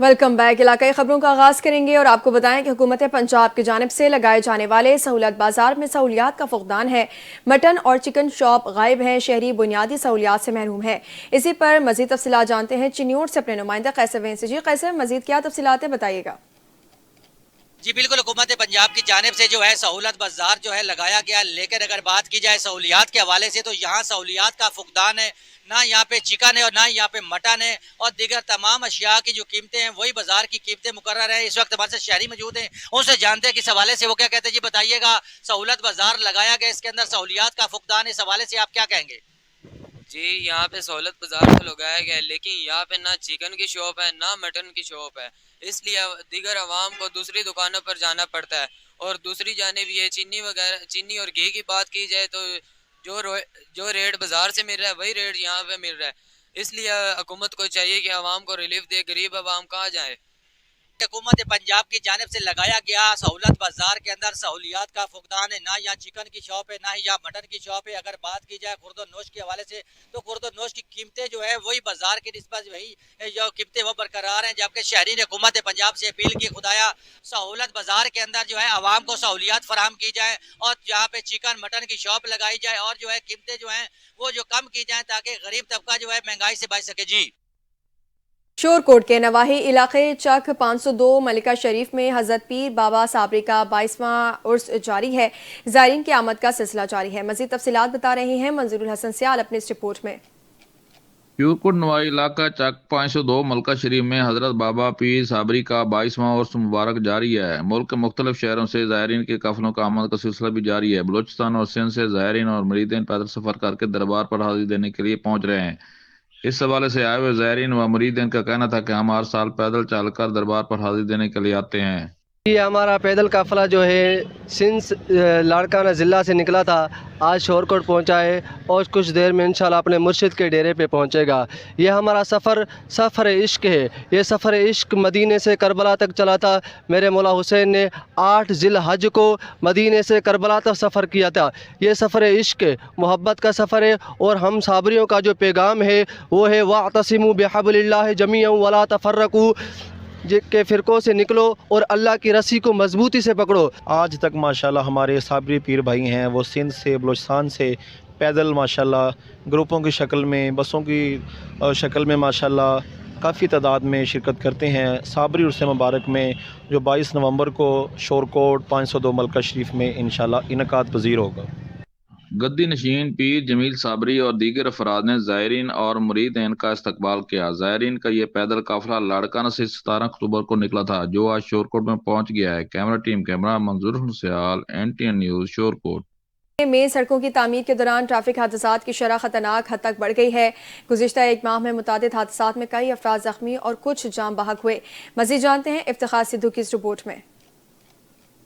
Welcome back. علاقائی خبروں کا آغاز کریں گے اور آپ کو بتائیں کہ حکومت پنجاب کی جانب سے لگائے جانے والے سہولت بازار میں سہولیات کا فقدان ہے۔ مٹن اور چکن شاپ غائب ہیں، شہری بنیادی سہولیات سے محروم ہے۔ اسی پر مزید تفصیلات جانتے ہیں چنیوٹ سے اپنے نمائندہ قیصر وین سے۔ جی قیصر، مزید کیا تفصیلات ہیں، بتائیے گا۔ جی بالکل، حکومت پنجاب کی جانب سے جو ہے سہولت بازار جو ہے لگایا گیا، لیکن اگر بات کی جائے سہولیات کے حوالے سے تو یہاں سہولیات کا فقدان ہے۔ نہ یہاں پہ چکن ہے اور نہ یہاں پہ مٹن ہے، اور دیگر تمام اشیاء کی جو قیمتیں ہیں وہی بازار کی قیمتیں مقرر ہیں۔ اس وقت ہمارے ساتھ شہری موجود ہیں، ان سے جانتے ہیں کہ اس حوالے سے وہ کیا کہتے ہیں۔ جی بتائیے گا، سہولت بازار لگایا گیا، اس کے اندر سہولیات کا فقدان ہے، اس حوالے سے آپ کیا کہیں گے؟ جی یہاں پہ سہولت بازار تو لگایا گیا ہے، لیکن یہاں پہ نہ چکن کی شاپ ہے نہ مٹن کی شاپ ہے، اس لیے دیگر عوام کو دوسری دکانوں پر جانا پڑتا ہے۔ اور دوسری جانب یہ چینی اور گھی کی بات کی جائے تو جو ریٹ بازار سے مل رہا ہے وہی ریٹ یہاں پہ مل رہا ہے۔ اس لیے حکومت کو چاہیے کہ عوام کو ریلیف دے، غریب عوام کہاں جائے۔ حکومت پنجاب کی جانب سے لگایا گیا سہولت بازار کے اندر سہولیات کا فقدان ہے، نہ یہاں چکن کی شاپ ہے نہ ہی یہاں مٹن کی شاپ ہے۔ اگر بات کی جائے خورد و نوش کے حوالے سے تو خورد و نوش کی قیمتیں جو ہے وہی بازار کی نسبت وہی جو قیمتیں وہ برقرار ہیں، جبکہ شہری نے حکومت پنجاب سے اپیل کی خدایا سہولت بازار کے اندر جو ہے عوام کو سہولیات فراہم کی جائے، اور جہاں پہ چکن مٹن کی شاپ لگائی جائے اور جو ہے قیمتیں جو ہیں وہ جو کم کی جائیں تاکہ غریب طبقہ جو ہے مہنگائی سے بچ سکے۔ جی شور کوٹ کے نواحی علاقے چک 502 ملکہ شریف میں حضرت پیر بابا صابری کا 22واں عرس جاری ہے۔ زائرین کی آمد کا سلسلہ جاری ہے۔ مزید تفصیلات بتا رہے ہیں منظور الحسن سیال اپنے اس رپورٹ میں۔ شور کوٹ نواحی علاقہ چک 502 ملکہ شریف میں حضرت بابا پیر صابری کا 22واں عرس مبارک جاری ہے۔ ملک کے مختلف شہروں سے زائرین کے قافلوں کا آمد کا سلسلہ بھی جاری ہے۔ بلوچستان اور سندھ سے زائرین اور مریدین پیدل سفر کر کے دربار پر حاضری دینے کے لیے پہنچ رہے ہیں۔ اس حوالے سے آئے ہوئے زائرین و مریدین کا کہنا تھا کہ ہم ہر سال پیدل چل کر دربار پر حاضری دینے کے لیے آتے ہیں۔ یہ ہمارا پیدل قافلہ جو ہے سندھ لاڑکانہ ضلع سے نکلا تھا، آج شور کوٹ پہنچا ہے اور کچھ دیر میں انشاءاللہ اپنے مرشد کے ڈیرے پہ پہنچے گا۔ یہ ہمارا سفر عشق ہے۔ یہ سفر عشق مدینے سے کربلا تک چلا تھا۔ میرے مولا حسین نے 8 ذی الحج کو مدینے سے کربلا تک سفر کیا تھا۔ یہ سفر عشق ہے، محبت کا سفر ہے، اور ہم صابریوں کا جو پیغام ہے وہ ہے وَاعْتَصِمُوا بِحَبْلِ اللَّهِ جَمِيعًا وَلَا تَفَرَّقُوا، کے فرقوں سے نکلو اور اللہ کی رسی کو مضبوطی سے پکڑو۔ آج تک ماشاءاللہ ہمارے صابری پیر بھائی ہیں، وہ سندھ سے بلوچستان سے پیدل ماشاءاللہ گروپوں کی شکل میں، بسوں کی شکل میں ماشاءاللہ کافی تعداد میں شرکت کرتے ہیں۔ صابری عرس مبارک میں جو 22 نومبر کو شور کوٹ 502 ملکہ شریف میں انشاءاللہ انعقاد پذیر ہوگا۔ گدی نشین پیر جمیل صابری اور دیگر افراد نے زائرین اور مریدین کا استقبال کیا۔ زائرین کا یہ پیدل قافلہ لاڑکانہ سے 17 اکتوبر کو نکلا تھا، جو آج شور کوٹ میں پہنچ گیا ہے۔ کیمرہ ٹیم کیمرہ منظور سیال، NTN نیوز، شور کوٹ۔ میں سڑکوں کی تعمیر کے دوران ٹریفک حادثات کی شرح خطرناک حد تک بڑھ گئی ہے۔ گزشتہ ایک ماہ میں متعدد حادثات میں کئی افراد زخمی اور کچھ جاں بحق ہوئے۔ مزید جانتے ہیں افتخار سدھو کی اس رپورٹ میں۔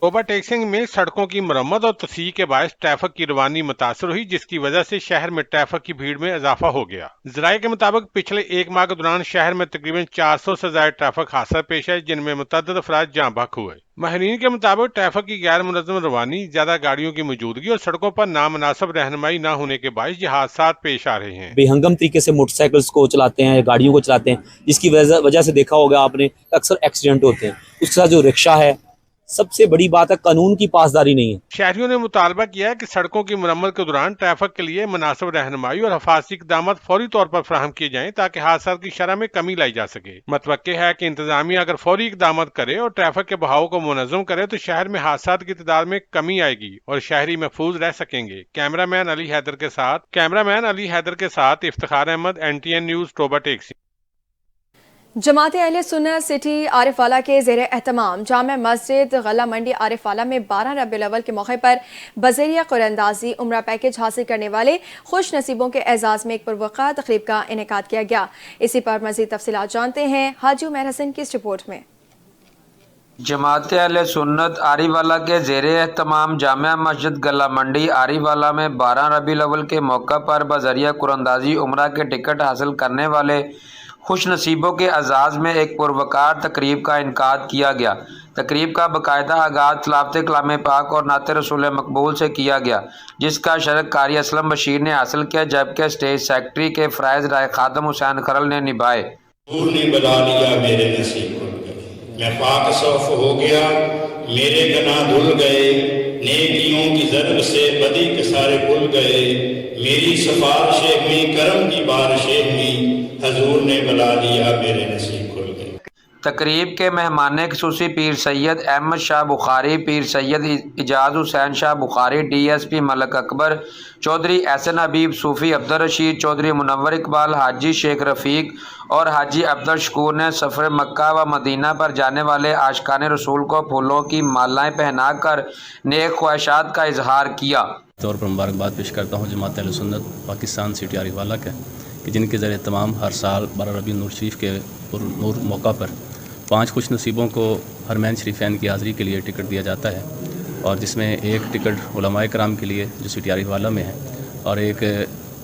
اوور ٹیکسنگ میں سڑکوں کی مرمت اور توسیع کے باعث ٹریفک کی روانی متاثر ہوئی، جس کی وجہ سے شہر میں ٹریفک کی بھیڑ میں اضافہ ہو گیا۔ ذرائع کے مطابق پچھلے ایک ماہ کے دوران شہر میں تقریباً 400 سے زائد ٹریفک حادثہ پیش آئے، جن میں متعدد افراد جاں بحق ہوئے۔ ماہرین کے مطابق ٹریفک کی غیر منظم روانی، زیادہ گاڑیوں کی موجودگی اور سڑکوں پر نامناسب رہنمائی نہ ہونے کے باعث یہ حادثات پیش آ رہے ہیں۔ بے ہنگم طریقے سے موٹر سائیکلز کو چلاتے ہیں، گاڑیوں کو چلاتے ہیں، جس کی وجہ سے دیکھا ہوگا آپ نے اکثر ایکسیڈنٹ ہوتے ہیں۔ اس کے ساتھ جو رکشہ ہے، سب سے بڑی بات ہے قانون کی پاسداری نہیں ہے۔ شہریوں نے مطالبہ کیا ہے کہ سڑکوں کی مرمت کے دوران ٹریفک کے لیے مناسب رہنمائی اور حفاظتی اقدامات فوری طور پر فراہم کیے جائیں تاکہ حادثات کی شرح میں کمی لائی جا سکے۔ متوقع ہے کہ انتظامیہ اگر فوری اقدامات کرے اور ٹریفک کے بہاؤ کو منظم کرے تو شہر میں حادثات کی تعداد میں کمی آئے گی اور شہری محفوظ رہ سکیں گے۔ کیمرامین علی حیدر کے ساتھ افتخار احمد، NTN نیوز، ٹوبہ ٹیکسی۔ جماعت اہل سنت سٹی عارف والا کے زیر اہتمام جامع مسجد غلہ منڈی عارف والا میں 12 ربیع الاول کے موقع پر بذریعہ قرآن اندازی عمرہ پیکج حاصل کرنے والے خوش نصیبوں کے اعزاز میں ایک پروقار تقریب کا انعقاد کیا گیا۔ اسی پر مزید تفصیلات جانتے ہیں حاجی عمیر حسن کی اس رپورٹ میں۔ جماعت اہل سنت عارف والا کے زیر اہتمام جامع مسجد غلہ منڈی عارف والا میں 12 ربیع الاول کے موقع پر بذریعہ قرآن اندازی عمرہ کے ٹکٹ حاصل کرنے والے خوش نصیبوں کے اعزاز میں ایک پروقار تقریب کا انعقاد کیا گیا۔ تقریب کا باقاعدہ آغاز تلاوت کلام پاک اور نعت رسول مقبول سے کیا گیا، جس کا شرک قاری اسلم بشیر نے حاصل کیا، جبکہ اسٹیج سیکرٹری کے فرائض رائے خادم حسین خرل نے نبھائے۔ حضور نے بنا لیا میرے نصیب کو، میں پاک صوف ہو گیا، میرے گناہ دھل گئے، نیکیوں کی ضرب سے بدی کے سارے بھول گئے، میری سفارشیں ہوئی، کرم کی بارشیں ہوئی، حضور نے بلا دیا، میرے نصیب کھل گئے۔ تقریب کے مہمان خصوصی پیر سید احمد شاہ بخاری، پیر سید اعجاز حسین شاہ بخاری، ڈی ایس پی ملک اکبر چودھری، احسن حبیب صوفی، عبدالرشید چودھری، منور اقبال، حاجی شیخ رفیق اور حاجی عبدالشکور نے سفر مکہ و مدینہ پر جانے والے عاشقان رسول کو پھولوں کی مالائیں پہنا کر نیک خواہشات کا اظہار کیا۔ طور پر مبارکباد پیش کرتا ہوں جماعت اہل سنت پاکستان سٹی عارف والا کے، کہ جن کے ذریعے تمام ہر سال 12 ربیع النور شریف کے نور موقع پر 5 خوش نصیبوں کو حرمین شریفین کی حاضری کے لیے ٹکٹ دیا جاتا ہے، اور جس میں ایک ٹکٹ علماء کرام کے لیے جو سٹی عارف والا میں ہے، اور ایک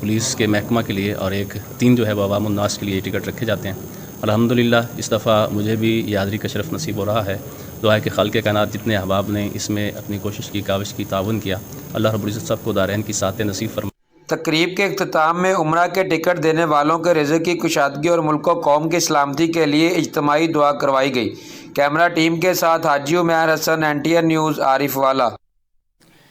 پولیس کے محکمہ کے لیے، اور 3 جو ہے وہ عوام الناس کے لیے ٹکٹ رکھے جاتے ہیں۔ الحمدللہ اس دفعہ مجھے بھی یہ حاضری کا شرف نصیب ہو رہا ہے۔ دعا ہے کہ خالق کائنات جتنے احباب نے اس میں اپنی کوشش کی، کاوش کی، تعاون کیا، اللہ رب العزت سب کو دارین کی سعادت نصیب فرمائے۔ تقریب کے اختتام میں عمرہ کے ٹکٹ دینے والوں کے رزق کی کشادگی اور ملک و قوم کی سلامتی کے لیے اجتماعی دعا کروائی گئی۔ کیمرہ ٹیم کے ساتھ حاجی عمیر حسن، NTN نیوز، عارف والا۔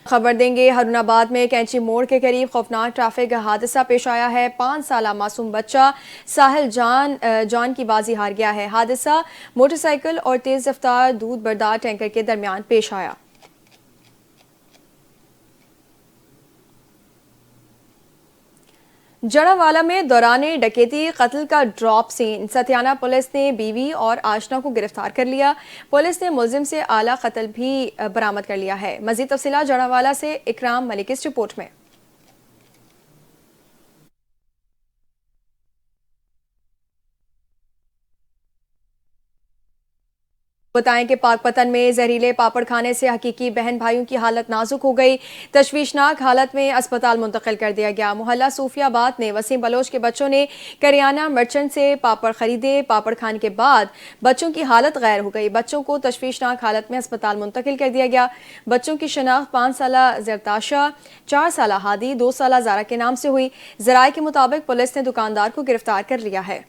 خبر دیں گے، ہارون آباد میں کینچی موڑ کے قریب خوفناک ٹریفک حادثہ پیش آیا ہے۔ 5 سالہ معصوم بچہ ساحل جان کی بازی ہار گیا ہے۔ حادثہ موٹر سائیکل اور تیز رفتار دودھ بردار ٹینکر کے درمیان پیش آیا۔ جڑاوالا میں دوران ڈکیتی قتل کا ڈراپ سین، ستیانہ پولیس نے بیوی اور آشنا کو گرفتار کر لیا۔ پولیس نے ملزم سے آلہ قتل بھی برآمد کر لیا ہے۔ مزید تفصیلات جڑاوالا سے اکرام ملک اس رپورٹ میں۔ بتائیں کہ پاک پتن میں زہریلے پاپڑ کھانے سے حقیقی بہن بھائیوں کی حالت نازک ہو گئی، تشویشناک حالت میں اسپتال منتقل کر دیا گیا۔ محلہ صوفیہ آباد میں وسیم بلوچ کے بچوں نے کریانہ مرچنٹ سے پاپڑ خریدے۔ پاپڑ کھانے کے بعد بچوں کی حالت غیر ہو گئی، بچوں کو تشویشناک حالت میں اسپتال منتقل کر دیا گیا۔ بچوں کی شناخت 5 سالہ زرتاشا، 4 سالہ ہادی، 2 سالہ زارا کے نام سے ہوئی۔ ذرائع کے مطابق پولیس نے دکاندار کو گرفتار کر لیا ہے۔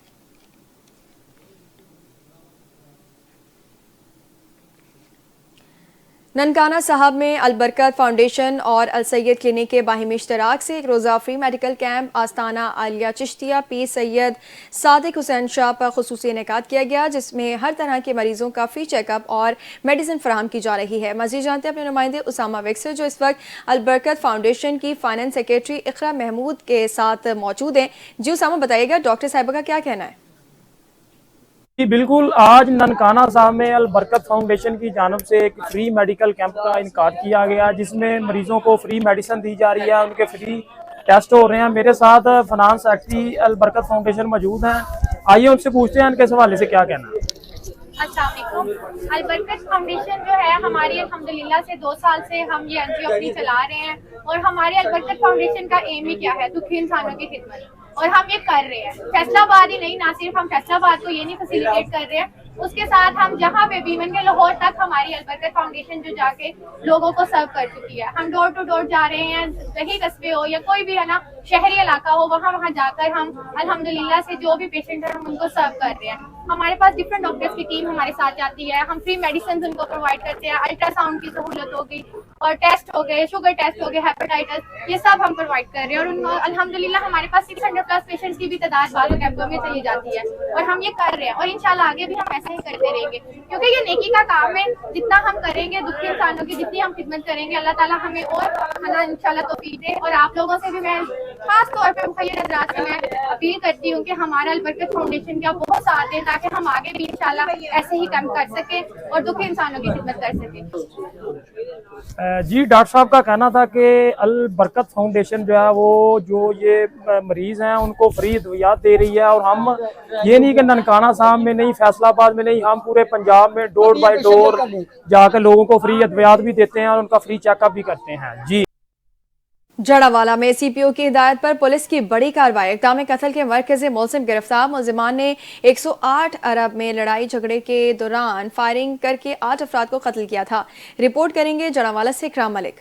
ننکانہ صاحب میں البرکت فاؤنڈیشن اور السید کلینک کے باہمی اشتراک سے ایک روزہ فری میڈیکل کیمپ آستانہ عالیہ چشتیہ پیر سید صادق حسین شاہ پر خصوصی انعقاد کیا گیا، جس میں ہر طرح کے مریضوں کا فری چیک اپ اور میڈیسن فراہم کی جا رہی ہے۔ مزید جانتے ہیں اپنے نمائندے اسامہ ویکسر جو اس وقت البرکت فاؤنڈیشن کی فائنانس سیکریٹری اقرا محمود کے ساتھ موجود ہیں۔ جی اسامہ بتائیے گا، ڈاکٹر صاحبہ کا کیا کہنا ہے؟ جی بالکل، آج ننکانہ صاحب میں البرکت فاؤنڈیشن کی جانب سے ایک فری میڈیکل کیمپ کا انعقاد کیا گیا، جس میں مریضوں کو فری میڈیسن دی جا رہی ہے، ان کے فری ٹیسٹ ہو رہے ہیں۔ میرے ساتھ فنانس سیکرٹری البرکت فاؤنڈیشن موجود ہیں، آئیے ان سے پوچھتے ہیں ان کے اس حوالے سے کیا کہنا ہے۔ السلام علیکم۔ البرکت فاؤنڈیشن جو ہے ہماری الحمدللہ سے 2 سال سے ہم یہ NGO اپنی چلا رہے ہیں، اور ہمارے البرکت فاؤنڈیشن کا ایم ہی کیا ہے، دکھی انسانوں کی خدمت، اور ہم یہ کر رہے ہیں۔ فیصلہ آباد ہی نہیں، نہ صرف ہم فیصلہ آباد کو یہ نہیں فیسیلیٹیٹ کر رہے ہیں، اس کے ساتھ ہم جہاں پہ بھی ایون کہ لاہور تک ہماری البرکت فاؤنڈیشن جو جا کے لوگوں کو سرو کر چکی ہے۔ ہم ڈور ٹو ڈور جا رہے ہیں، کہیں قصبے ہو یا کوئی بھی ہے نا شہری علاقہ ہو، وہاں جا کر ہم الحمدللہ سے جو بھی پیشنٹ ہیں ہم ان کو سرو کر رہے ہیں۔ ہمارے پاس ڈفرینٹ ڈاکٹرز کی ٹیم ہمارے ساتھ جاتی ہے، ہم فری میڈیسنز ان کو پرووائڈ کرتے ہیں، الٹرا ساؤنڈ کی سہولت ہوگی، اور ٹیسٹ ہو گئے، شوگر ٹیسٹ ہو گئے، ہیپاٹائٹس، یہ سب ہم پرووائڈ کر رہے ہیں۔ اور ان کو الحمدللہ ہمارے پاس 600+ پیشنٹس کی بھی تعداد بعض کیمپوں میں چلی جاتی ہے، اور ہم یہ کر رہے ہیں، اور انشاءاللہ آگے بھی ہم ایسا ہی کرتے رہیں گے، کیونکہ یہ نیکی کا کام ہے۔ جتنا ہم کریں گے دکھی انسانوں کی، جتنی ہم خدمت کریں گے، اللہ تعالیٰ ہمیں اور انشاءاللہ توفیق دے۔ اور آپ لوگوں سے بھی میں خاص طور پہ مخیر حضرات سے میں اپیل کرتی ہوں کہ ہمارا البرکت فاؤنڈیشن کا بہت ساتھ دیں، تاکہ ہم آگے بھی انشاءاللہ ایسے ہی کام کر سکیں اور دکھی انسانوں کی خدمت کر سکیں۔ جی ڈاکٹر صاحب کا کہنا تھا کہ البرکت فاؤنڈیشن جو ہے وہ جو یہ مریض ہیں ان کو فری ادویات دے رہی ہے، اور ہم یہ نہیں کہ ننکانہ صاحب میں نہیں، فیصلہ آباد میں نہیں، ہم پورے پنجاب میں ڈور بائی ڈور جا کے لوگوں کو فری ادویات بھی دیتے ہیں اور ان کا فری چیک اپ بھی کرتے ہیں۔ جی جڑاوالا میں CPO کی ہدایت پر پولیس کی بڑی کارروائی، اقدام قتل کے مرکز ملزم گرفتار، ملزمان نے 108 ارب میں لڑائی جھگڑے کے دوران فائرنگ کر کے 8 افراد کو قتل کیا تھا۔ رپورٹ کریں گے جڑاوالا سے اکرام ملک۔